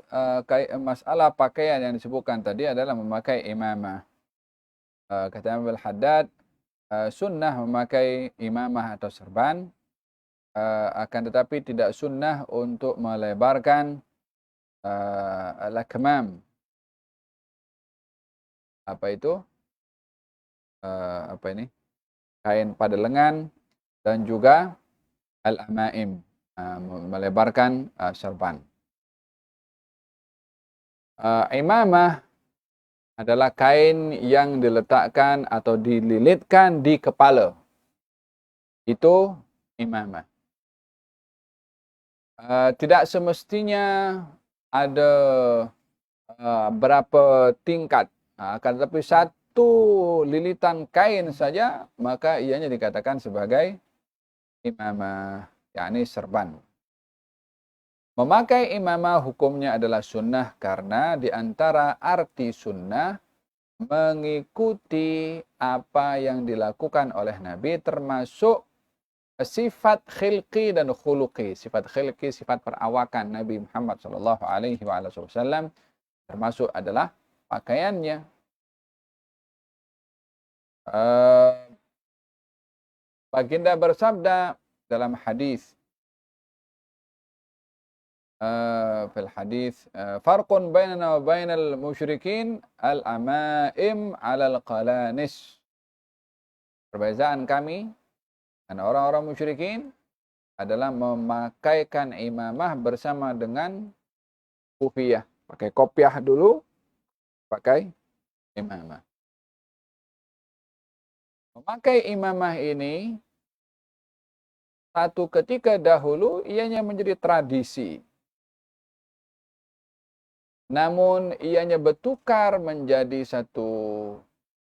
B: masalah pakaian yang disebutkan tadi adalah memakai imamah. Kata Imam Al-Haddad, sunnah memakai imamah atau serban akan tetapi tidak sunnah untuk melebarkan al-akmam. Apa itu? Apa ini? Kain pada lengan dan juga al-amaim, melebarkan serban. Imamah adalah kain yang diletakkan atau dililitkan di kepala. Itu imamah. Tidak semestinya ada berapa tingkat. Akan tetapi satu lilitan kain saja, maka ianya dikatakan sebagai imamah, yakni serban. Memakai imamah hukumnya adalah sunnah karena di antara arti sunnah mengikuti apa yang dilakukan oleh Nabi, termasuk sifat khilqi dan khuluqi. Sifat khilqi, sifat perawakan Nabi Muhammad SAW, termasuk adalah pakaiannya. Baginda bersabda dalam hadis, fil hadis, farqun bainana wa bainal musyrikin al-amaim 'alal qalanis. Perbezaan kami dan orang-orang musyrikin adalah memakaikan imamah bersama dengan kufiyah. Pakai kopiah dulu, pakai imamah. Memakai imamah ini satu ketika dahulu ianya menjadi tradisi. Namun ianya bertukar menjadi satu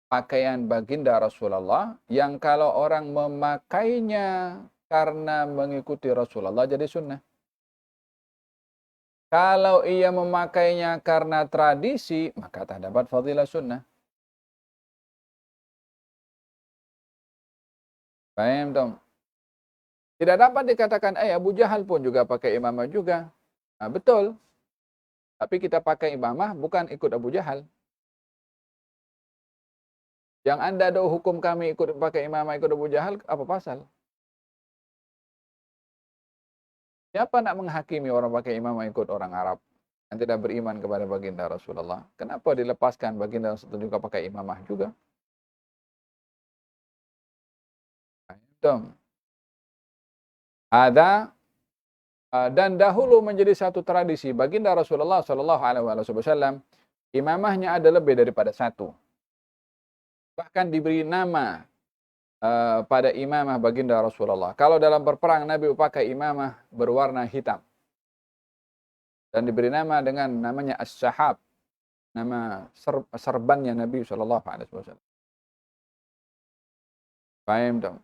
B: pakaian baginda Rasulullah yang kalau orang memakainya karena mengikuti Rasulullah jadi sunnah. Kalau ia memakainya karena tradisi, maka tak dapat fadilah sunnah. Paham dong? Tidak dapat dikatakan, Abu Jahal pun juga pakai imamah juga. Nah, betul. Tapi kita pakai imamah bukan ikut Abu Jahal. Yang Anda ada hukum kami ikut pakai imamah ikut Abu Jahal, apa pasal? Siapa nak menghakimi orang pakai imamah ikut orang Arab yang tidak beriman kepada baginda Rasulullah? Kenapa dilepaskan baginda Rasulullah juga pakai imamah juga? Ada dan dahulu menjadi satu tradisi baginda Rasulullah SAW, imamahnya ada lebih daripada satu. Bahkan diberi nama pada imamah baginda Rasulullah. Kalau dalam berperang Nabi pakai imamah berwarna hitam. Dan diberi nama dengan namanya as-sahab. Nama serbannya Nabi SAW. Paham dong?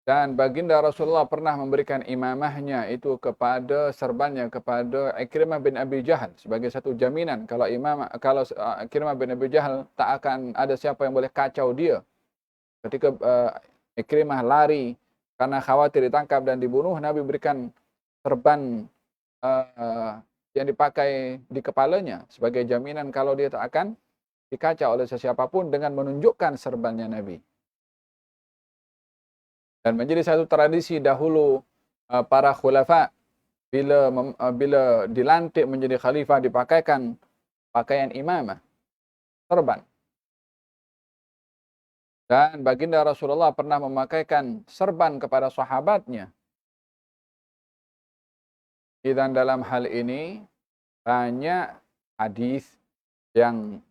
B: Dan baginda Rasulullah pernah memberikan imamahnya itu kepada serbannya, kepada Ikrimah bin Abi Jahal sebagai satu jaminan kalau Ikrimah bin Abi Jahal tak akan ada siapa yang boleh kacau dia. Ketika Ikrimah lari karena khawatir ditangkap dan dibunuh, Nabi berikan serban yang dipakai di kepalanya sebagai jaminan kalau dia tak akan dikacau oleh sesiapapun dengan menunjukkan serbannya Nabi. Dan menjadi satu tradisi dahulu para khulafa bila dilantik menjadi khalifah dipakaikan pakaian imamah, serban. Dan baginda Rasulullah pernah memakaikan serban kepada sahabatnya. Dan dalam hal ini banyak hadis yang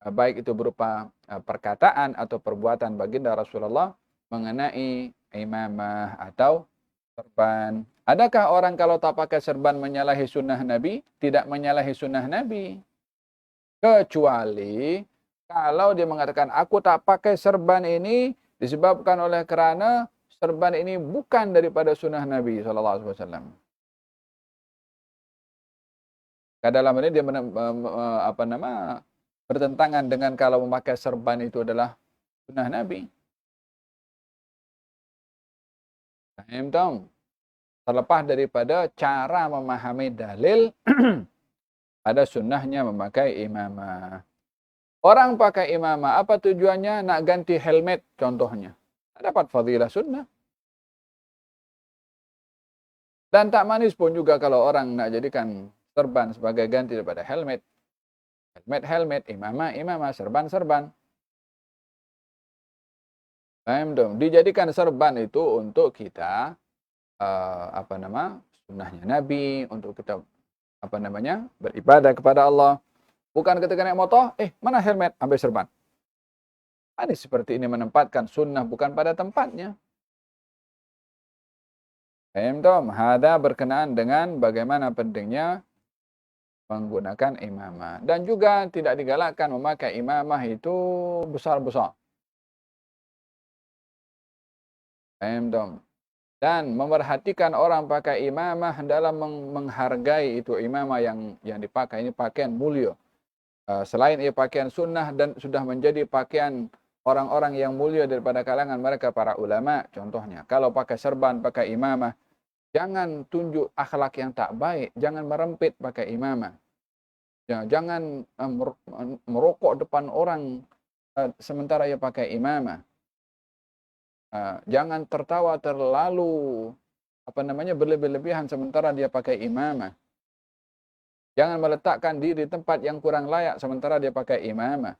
B: baik itu berupa perkataan atau perbuatan baginda Rasulullah mengenai imamah atau serban. Adakah orang kalau tak pakai serban menyalahi sunnah Nabi? Tidak menyalahi sunnah Nabi. Kecuali kalau dia mengatakan, aku tak pakai serban ini disebabkan oleh kerana serban ini bukan daripada sunnah Nabi SAW. Dalam ini dia bertentangan dengan kalau memakai serban itu adalah sunnah Nabi. Terlepas daripada cara memahami dalil pada sunnahnya memakai imamah. Orang pakai imamah, apa tujuannya? Nak ganti helmet contohnya. Dapat fadilah sunnah. Dan tak manis pun juga kalau orang nak jadikan serban sebagai ganti daripada helmet. Helmet, imamah, serban. Paham dong? Dijadikan serban itu untuk kita sunnahnya Nabi, untuk kita beribadah kepada Allah. Bukan ketika naik motor, mana helmet, ambil serban. Hadis seperti ini menempatkan sunnah bukan pada tempatnya. Paham dong? Hada berkenaan dengan bagaimana pentingnya menggunakan imamah. Dan juga tidak digalakkan memakai imamah itu besar-besar. Paham dong? Dan memerhatikan orang pakai imamah dalam menghargai itu imamah yang dipakai ini pakaian mulia. Selain ia pakaian sunnah dan sudah menjadi pakaian orang-orang yang mulia daripada kalangan mereka para ulama. Contohnya, kalau pakai serban, pakai imamah, jangan tunjuk akhlak yang tak baik. Jangan merempit pakai imamah. Jangan merokok depan orang sementara ia pakai imamah. Jangan tertawa terlalu berlebih-lebihan sementara dia pakai imamah. Jangan meletakkan diri di tempat yang kurang layak sementara dia pakai imamah.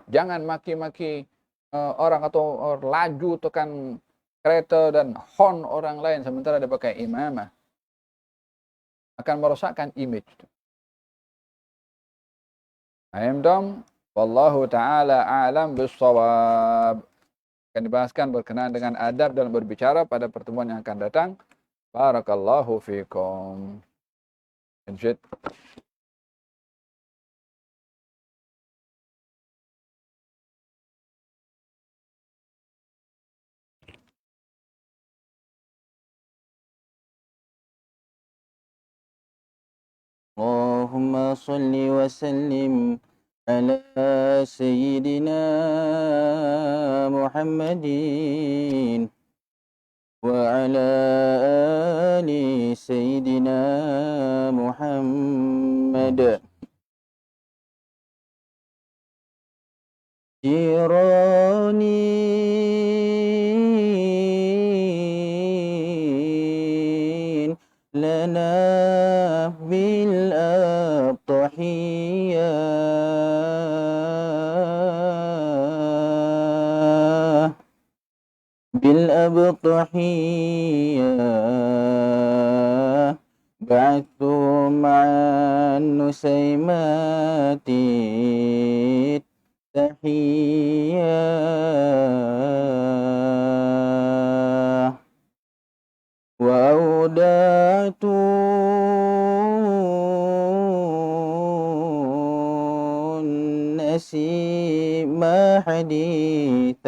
B: Jangan maki-maki orang atau laju tekan kereta dan horn orang lain sementara dia pakai imamah. Akan merosakkan image. Paham dong? Wallahu ta'ala a'lam bissawab. Akan dibahaskan berkenaan dengan adab dalam berbicara pada pertemuan yang akan datang. Barakallahu fikum. Insyid.
C: Allahumma salli wa sallim على سيدنا محمد وعلى آل سيدنا محمد جيراني لنا بالأضحية بعثتهم عن نسيمات التحية وأودعت النسيم حديث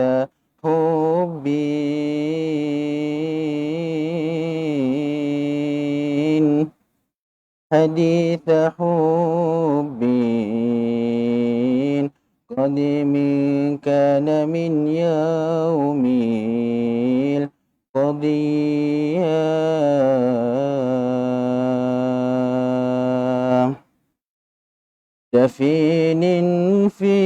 C: حديث حب قديم كان من يوم القضية دفين في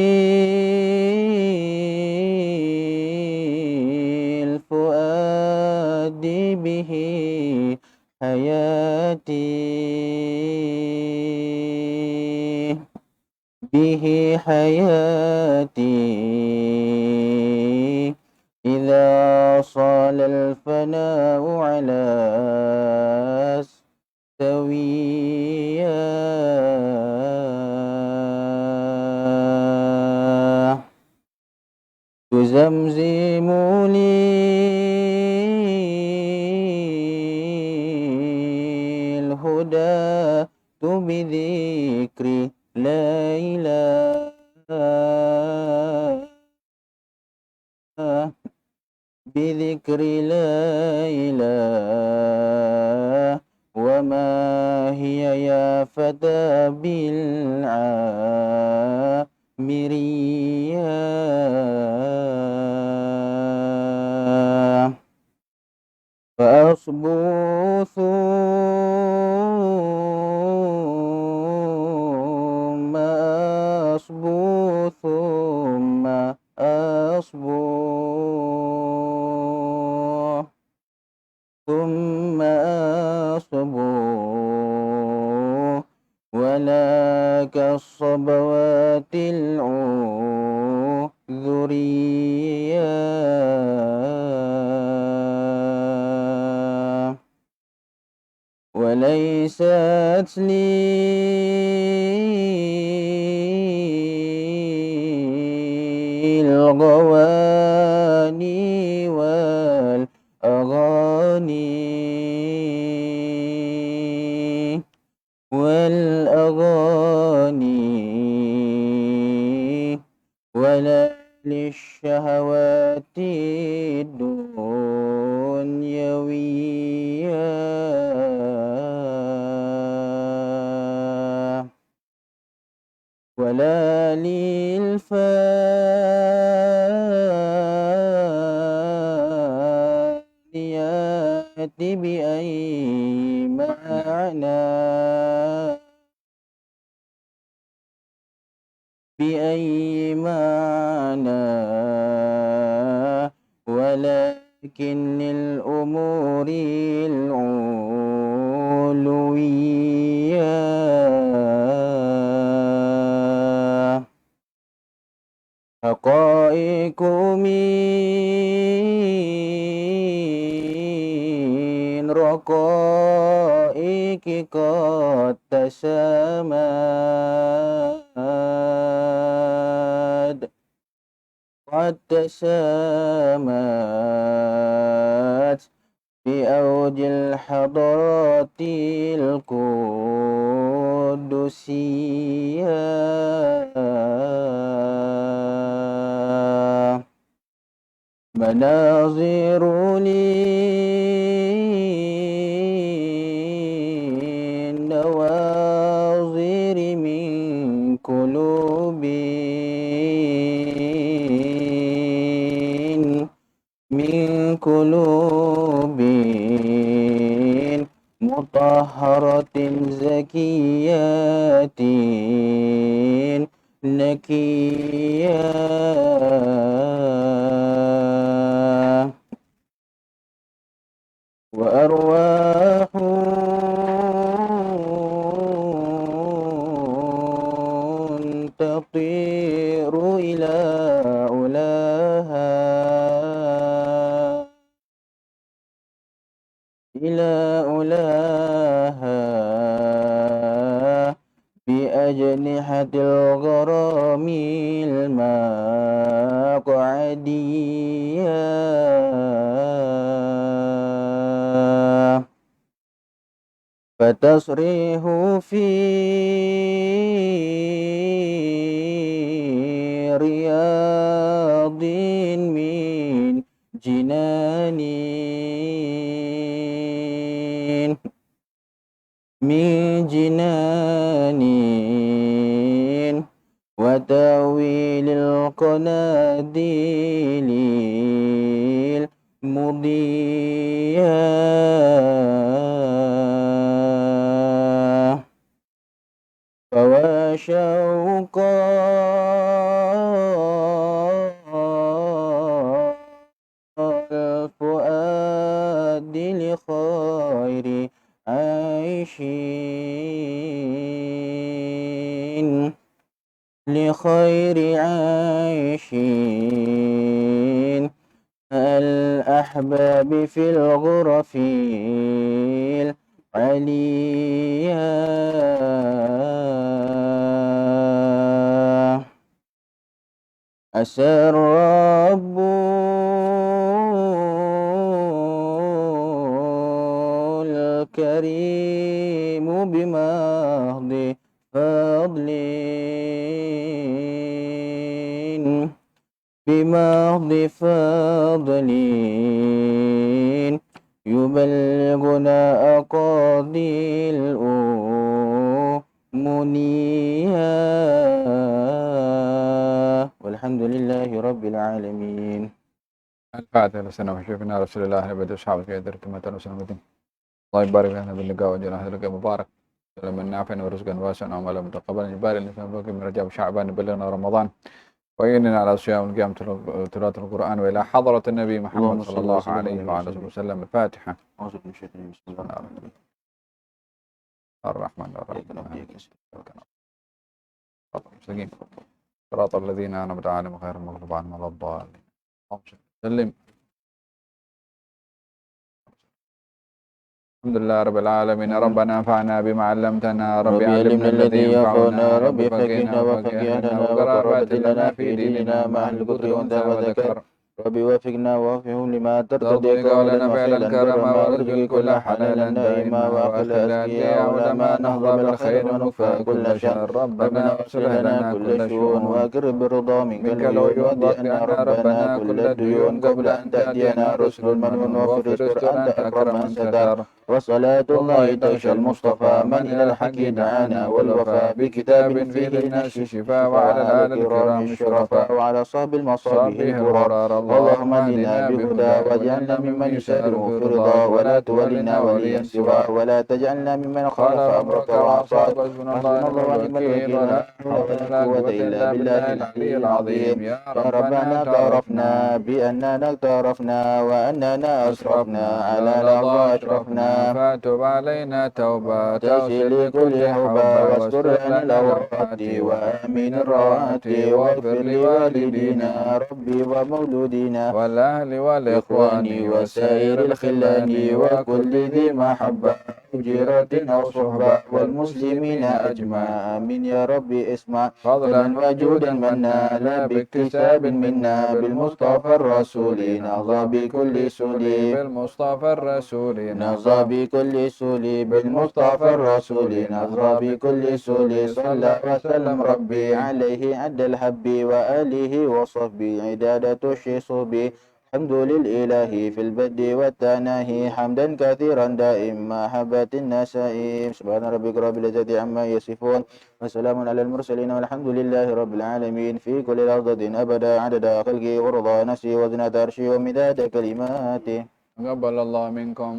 C: الفؤاد به حياتي إذا صال الفناء على سويا تزمزم لي الهدى بذكر لا إله بذكر لا إله وما هي يا فتى بالعامرية فأصبو ثم أصبو ثم أصبوا ولا كالصبوات العذرية وليست لي الغواني والأغاني ولا للشهوات الدنيوية ولا للفانيات بأي معنى ولكن للأمور العلوية حقائق من رقائق قد تسامت في أوج الحضارة القدسية مناظر للنواظر من قلوب مطهرة زكية نكية وأرواح تطير إلى أولاها بأجنحة الغرام المقعدية فتصريح في رياض من جنان وتأويل القناديل المضية فوا شوقا الفؤاد لخير عيش الأحباب في الغرف العليا أسى الرب الكريم بمحض فضل يبلغنا أقاضي الأمنية والحمد لله رب العالمين.
B: الفاتحة لسنا وشفنا رسول الله نبي أصحابك يا درك ما تنسون مدين الله يبارك لنا باللقاء وجعلنا هذا اللقاء مبارك سلام نافع ورزقا واسعا وعملا متقبلا يبارك لنا من رجب شعبان بلغنا رمضان وإننا على صيام القيام تلاوة القرآن وإلى حضرة النبي محمد
C: اللهم
B: صلى
C: صل
B: الله
C: وسلم
B: عليه وعلى آله وسلم. الفاتحة.
C: أعوذ بالله من الشيطان الرجيم. بسم الله الرحمن الرحيم.
B: الرحمن
C: إياك
B: الرحيم.
C: نعبد وإياك نستعين.
B: المستقيم صراط الذين أنعمت عليهم غير المغضوب عليهم ولا الضالين. اللهم صل وسلم. الحمد لله رب العالمين. ربنا انفعنا بما علمتنا. رب علمنا الذي ينفعنا. رب فقهنا وفقهنا وقرابات لنا في ديننا مع الكفر وانثى وذكر.
C: رب وفقنا ووفقهم لما
B: ترضي
C: ترتضي
B: قولا
C: قولا
B: فعلا
C: وفعلا
B: كرما
C: كرما
B: وارزق
C: وارزق
B: كل
C: كل
B: حلالا دائما
C: وأخذ
B: وأخذ
C: أزكياء
B: علماء نهضى بالخير ونكفى كل شر. ربنا
C: واغفر لنا كل شؤون
B: شؤون
C: وأقرب بالرضا
B: منك
C: منك
B: العيون
C: العيون
B: واقض
C: واقض
B: عنا
C: أن ربنا كل الديون قبل أن تأتينا رسل المنون وفي الرزق أنت أكرم من ستر. وصلاة الله تغشى المصطفى من إلى الحق دعانا والوفاء بكتاب فيه للناس شفاء وعلى الآل الكرام الشرفاء وعلى صحب المصابيح الغرار. اللهم اهدنا بهدى واجعلنا ممن يسارع في رضا ولا تولنا وليا سواه ولا تجعلنا ممن خالف أمرك وعصاك. حسبنا الله ونعم الوكيل ولا حول ولا قوة إلا بالله العلي العظيم. يا ربنا اعترفنا بأننا اقترفنا وأننا أسرفنا على لظى أشرفنا
B: فتب علينا توبة
C: تغسل لكل حبا واستر لنا الأوقات وآمن الروات واغفر لوالدينا ربي ومولودينا
B: والأهل والإخوان
C: وسائر الخلان وكل ذي محبة جيرة أو صحبة والمسلمين أجمع آمين يا ربي اسمع
B: فضلا
C: وجودا منا لا باكتساب منا بالمصطفى الرسول نهضى بكل سولي
B: بالمصطفى الرسول
C: نهضى بكل سولي بالمصطفى الرسول نهضى بكل سولي صلى وسلم ربي عليه عد الحب وآله وصحبه عدادة الشيصوبي. الحمد لله في البد والتناهي حمدا كثيرا دائم محبة النسائم. سبحان ربك رب العزة عما يصفون وسلام على المرسلين والحمد لله رب العالمين في كل لحظة أبدا عدد خلقه ورضا نفسي وزنة عرشه ومداد كلماته.
B: تقبل الله منكم.